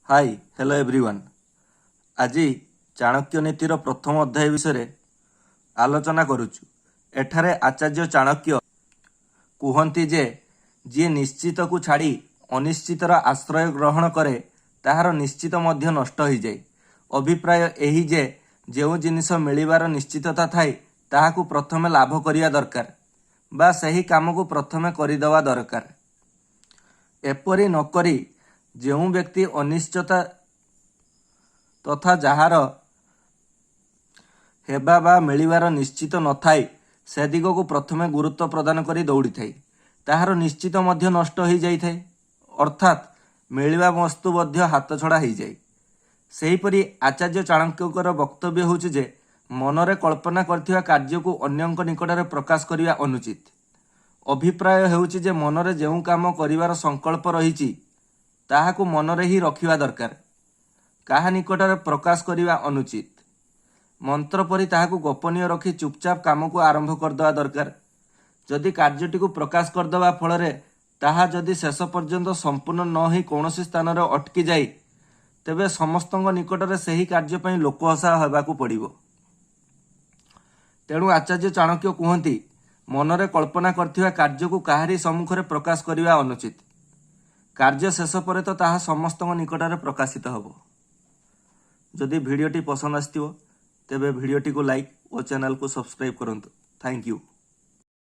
Hi hello everyone. आज चाणक्य नीतिर प्रथम अध्याय विषय आलोचना करुचु। एठारे आचार्य चाणक्य कहते जे जी निश्चित को छाड़ी अनिश्चितर आश्रय ग्रहण करे ताहार निश्चित मध्य नष्ट हो जाए। अभिप्राय यही जे जो जिनिस मिलिबार निश्चितता थाए ताहाकु प्रथमे लाभ करिया दरकार बा सही काम को प्रथमे करिदवा दरकार। एपरी नकरी जो व्यक्ति अनिश्चितता तथा जार हेबा बा मिलिबार निश्चित न थाए से दिग को प्रथमे गुरुत्व प्रदान करी दौड़ी थाए ताहार निश्चित मध्य नष्ट हो जाए, अर्थात मिलिबा वस्तु मध्य हाथ छड़ा हो जाए। सेहीपरि आचार्य चाणक्यकर वक्तव्य होउछि जे मनरे कल्पना करथिबा कार्य को अन्यंक निकटरे प्रकाश करिया अनुचित। अभिप्राय हेउछि जे मनरे जेउ काम करिवार संकल्प रहिछि ताहाकु मनरे ही रखिवा दरकार, काहा निकटरे प्रकाश करिवा अनुचित। मंत्र परि ताहाकु गोपनीय रखी चुपचाप काम को आरंभ करदेवा दरकार। जदि कार्यटी को प्रकाश करदेवा फल ताहा जदि शेष पर्यंत संपूर्ण न हो कौनसी स्थान रे अटकी जाए तेबे समस्त निकटरे सही कार्य पई लोकहसा हेबाकु पड़िबो। तेणु आचार्य चाणक्य कहती मनरे कल्पना करथिबा कार्य को काहारी सम्मुखरे प्रकाश करिवा अनुचित। कार्य शेष पर तो ताहा समस्त निकटरे प्रकाशित हबो। जदि भिडियोटी पसंद आस्थिबो तेबे भिडियोटी को लाइक और चैनल को सब्सक्राइब करंतु। Thank you.